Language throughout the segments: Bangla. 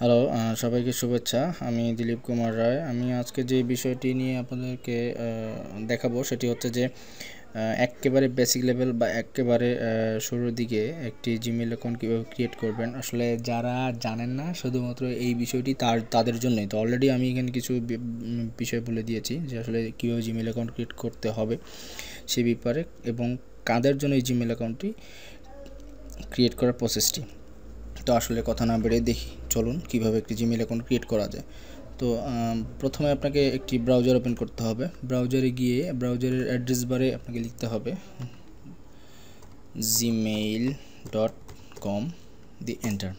হ্যালো, সবাইকে শুভেচ্ছা। আমি দিলীপ কুমার রায়। আমি আজকে যে বিষয়টি নিয়ে আপনাদেরকে দেখাবো সেটি হচ্ছে যে একেবারে বেসিক লেভেল বা একেবারে শুরুর দিকে একটি জিমেইল অ্যাকাউন্ট কীভাবে ক্রিয়েট করবেন। আসলে যারা জানেন না শুধুমাত্র এই বিষয়টি তাদের জন্যই। তো অলরেডি আমি এখানে কিছু বিষয় বলে দিয়েছি যে আসলে কীভাবে জিমেইল অ্যাকাউন্ট ক্রিয়েট করতে হবে সে ব্যাপারে এবং কাদের জন্য এই জিমেইল অ্যাকাউন্টটি ক্রিয়েট করার প্রসেসটি। তো আসলে কথা না বেড়ে দেখি চলুন কীভাবে একটি জিমেইল অ্যাকাউন্ট ক্রিয়েট করা যায়। তো প্রথমে আপনাকে একটি ব্রাউজার ওপেন করতে হবে। ব্রাউজারে গিয়ে ব্রাউজারের অ্যাড্রেস বারে আপনাকে লিখতে হবে gmail.com দিয়ে এন্টার।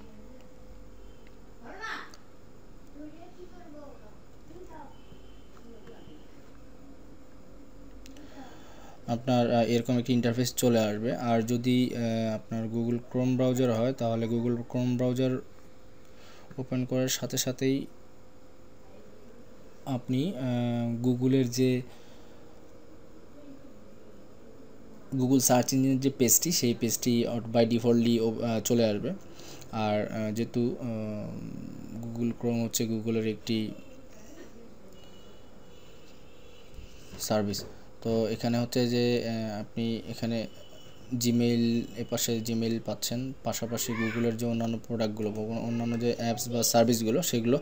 আপনার এরকম একটি ইন্টারফেস চলে আসবে। আর যদি আপনার গুগল ক্রোম ব্রাউজার হয় তাহলে গুগল ক্রোম ব্রাউজার ওপেন করার সাথে সাথেই আপনি গুগলের যে গুগল সার্চ ইঞ্জিনের যে পেজটি সেই পেজটি বাই ডিফল্টলি চলে আসবে। আর যেহেতু গুগল ক্রোম হচ্ছে গুগলের একটি সার্ভিস, তো এখানে হচ্ছে যে আপনি এখানে জিমেইল এপাশে জিমেইল পাচ্ছেন, পাশাপাশি গুগলের যে অন্যান্য প্রোডাক্টগুলো অন্যান্য যে অ্যাপস বা সার্ভিসগুলো সেগুলো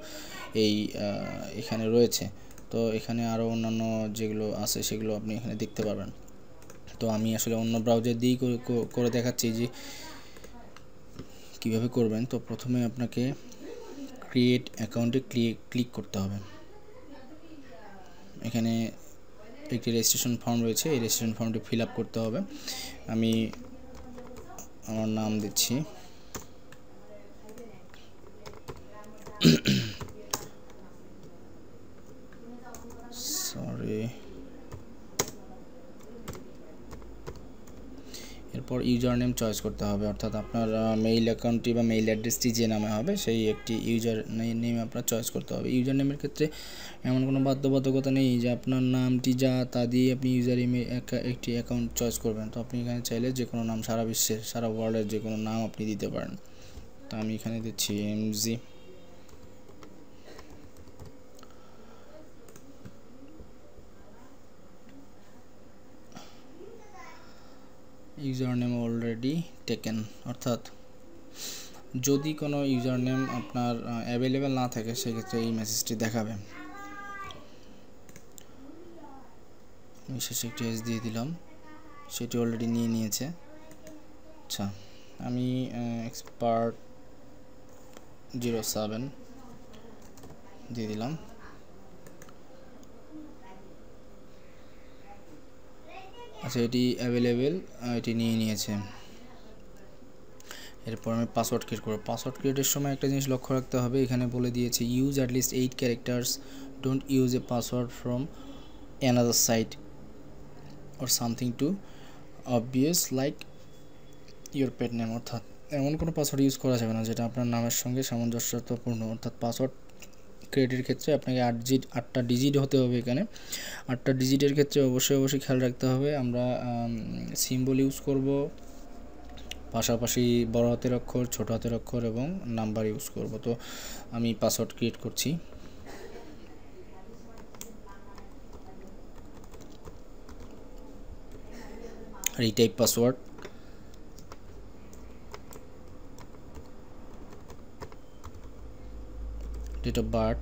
এখানে রয়েছে। তো এখানে আরও অন্যান্য যেগুলো আছে সেগুলো আপনি এখানে দেখতে পারবেন। তো আমি আসলে অন্য ব্রাউজার দিয়েই করে দেখাচ্ছি যে কীভাবে করবেন। তো প্রথমে আপনাকে ক্রিয়েট অ্যাকাউন্টে ক্লিক করতে হবে। এখানে একটি রেজিস্ট্রেশন ফর্ম রয়েছে, এই রেজিস্ট্রেশন ফর্মটি ফিল আপ করতে হবে। আমি আমার নাম দিচ্ছি, সরি। এরপর ইউজার নেম চয়েস করতে হবে, অর্থাৎ আপনার মেইল অ্যাকাউন্টটি বা মেইল অ্যাড্রেসটি যে নামে হবে সেই একটি ইউজার নেম আপনার চয়েস করতে হবে। ইউজার নেমের ক্ষেত্রে এমন কোনো বাধ্যবাধকতা নেই যে আপনার নামটি যা তা দিয়ে আপনি একটি অ্যাকাউন্ট চয়েস করবেন। তো আপনি এখানে চাইলে যে কোনো নাম, সারা বিশ্বের সারা ওয়ার্ল্ডের যে কোনো নাম আপনি দিতে পারেন। তো আমি এখানে দিচ্ছি MG. User name already taken, অর্থাৎ যদি কোনো ইউজার নেম আপনার অ্যাভেলেবেল না থাকে সেক্ষেত্রে এই মেসেজটি দেখাবে। আমি শেষে একটি এস দিয়ে দিলাম, সেটি অলরেডি নিয়ে নিয়েছে। আচ্ছা, আমি এক্সপার্ট 07 দিয়ে দিলাম। আচ্ছা, এটি অ্যাভেলেবেল, এটি নিয়ে নিয়েছে। এরপর আমি পাসওয়ার্ড ক্রিয়েট করব। পাসওয়ার্ড ক্রিয়েটের সময় একটা জিনিস লক্ষ্য রাখতে হবে, এখানে বলে দিয়েছে use at least 8 characters, don't use a password from another site or something too obvious like your pet name. অর্থাৎ এমন কোনো পাসওয়ার্ড ইউজ করা যাবে না যেটা আপনার নামের সঙ্গে সামঞ্জস্যপূর্ণ। অর্থাৎ পাসওয়ার্ড ক্রিয়েটের ক্ষেত্রে আপনাকে 8টা ডিজিট হতে হবে। এখানে 8টা ডিজিটের ক্ষেত্রে অবশ্যই খেয়াল রাখতে হবে। আমরা সিম্বল ইউজ করব, পাশাপাশি বড় হাতের অক্ষর, ছোট হাতের অক্ষর এবং নাম্বার ইউজ করব। তো আমি পাসওয়ার্ড ক্রিয়েট করছি। Retype password, date of birth,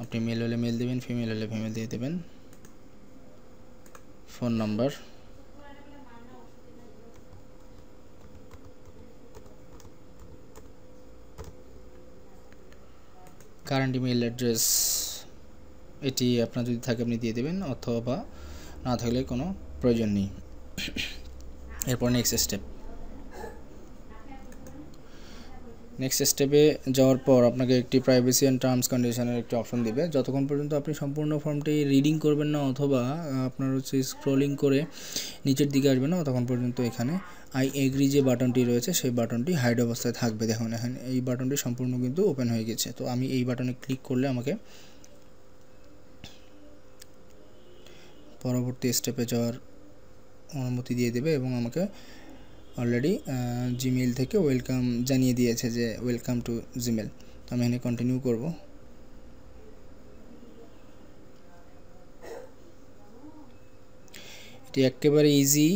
আপনি মেল হলে মেল দেবেন, ফিমেল হলে ফিমেল দিয়ে দেবেন। Phone number, current email address, এটি আপনার যদি থাকে আপনি দিয়ে দেবেন, অথবা না থাকলে কোনো প্রয়োজন নেই। এরপর নেক্সট স্টেপে যাওয়ার পর আপনাকে একটি প্রাইভেসি অ্যান্ড টার্মস কন্ডিশনের একটি অপশন দিবে। যতক্ষণ পর্যন্ত আপনি সম্পূর্ণ ফর্মটি রিডিং করবেন না অথবা আপনার হচ্ছে স্ক্রলিং করে নিচের দিকে আসবেন না, ততক্ষণ পর্যন্ত এখানে আই এগ্রি যে বাটনটি রয়েছে সেই বাটনটি হাইড অবস্থায় থাকবে। দেখুন এখানে এই বাটনটি সম্পূর্ণ কিন্তু ওপেন হয়ে গেছে। তো আমি এই বাটনে ক্লিক করলে আমাকে পরবর্তী স্টেপে যাওয়ার অনুমতি দিয়ে দেবে এবং আমাকে অলরেডি জিমেইল থেকে ওয়েলকাম জানিয়ে দিয়েছে যে ওয়েলকাম টু জিমেইল। তো আমি এখানে কন্টিনিউ করব। এটি একেবারে ইজি,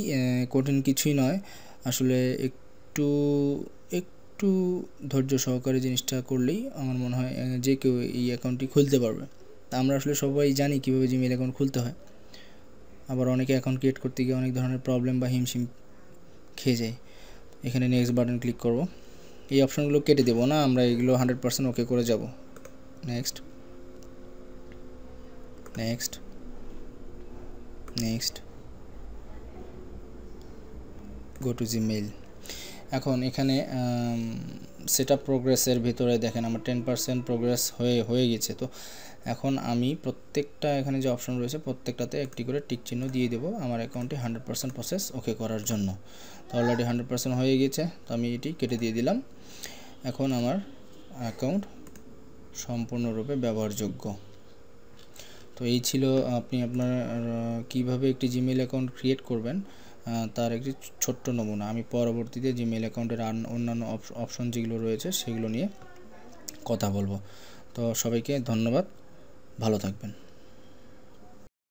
কঠিন কিছুই নয় আসলে। একটু ধৈর্য সহকারে জিনিসটা করলেই আমার মনে হয় যে কেউ এই অ্যাকাউন্টটি খুলতে পারবে। তা আমরা আসলে সবাই জানি কীভাবে জিমেইল অ্যাকাউন্ট খুলতে হয়, আবার অনেকে অ্যাকাউন্ট ক্রিয়েট করতে গিয়ে অনেক ধরনের প্রবলেম বা হিমশিম খেয়ে যায়। এখানে নেক্সট বাটন ক্লিক করব। এই অপশনগুলো কেটে দেবো না, আমরা এগুলো 100% ওকে করে যাব। Next next next, go to Gmail. এখন এখানে সেটআপ প্রোগ্রেসের ভিতরে দেখেন আমার 10% প্রোগ্রেস হয়ে গেছে। তো এখন আমি প্রত্যেকটা এখানে যে অপশন রয়েছে প্রত্যেকটাতে একটি করে টিক চিহ্ন দিয়ে দেবো আমার অ্যাকাউন্টে 100% প্রসেস ওকে করার জন্য। তো অলরেডি 100% হয়ে গেছে, তো আমি এটি কেটে দিয়ে দিলাম। এখন আমার অ্যাকাউন্ট সম্পূর্ণরূপে ব্যবহারযোগ্য। তো এই ছিল আপনি আপনার কিভাবে একটি জিমেইল অ্যাকাউন্ট ক্রিয়েট করবেন তার একটি ছোট্ট নমুনা। আমি পরবর্তীতে জিমেইল অ্যাকাউন্টের অন্যান্য অপশন যেগুলো রয়েছে সেগুলো নিয়ে কথা বলবো। তো সবাইকে ধন্যবাদ, ভালো থাকবেন।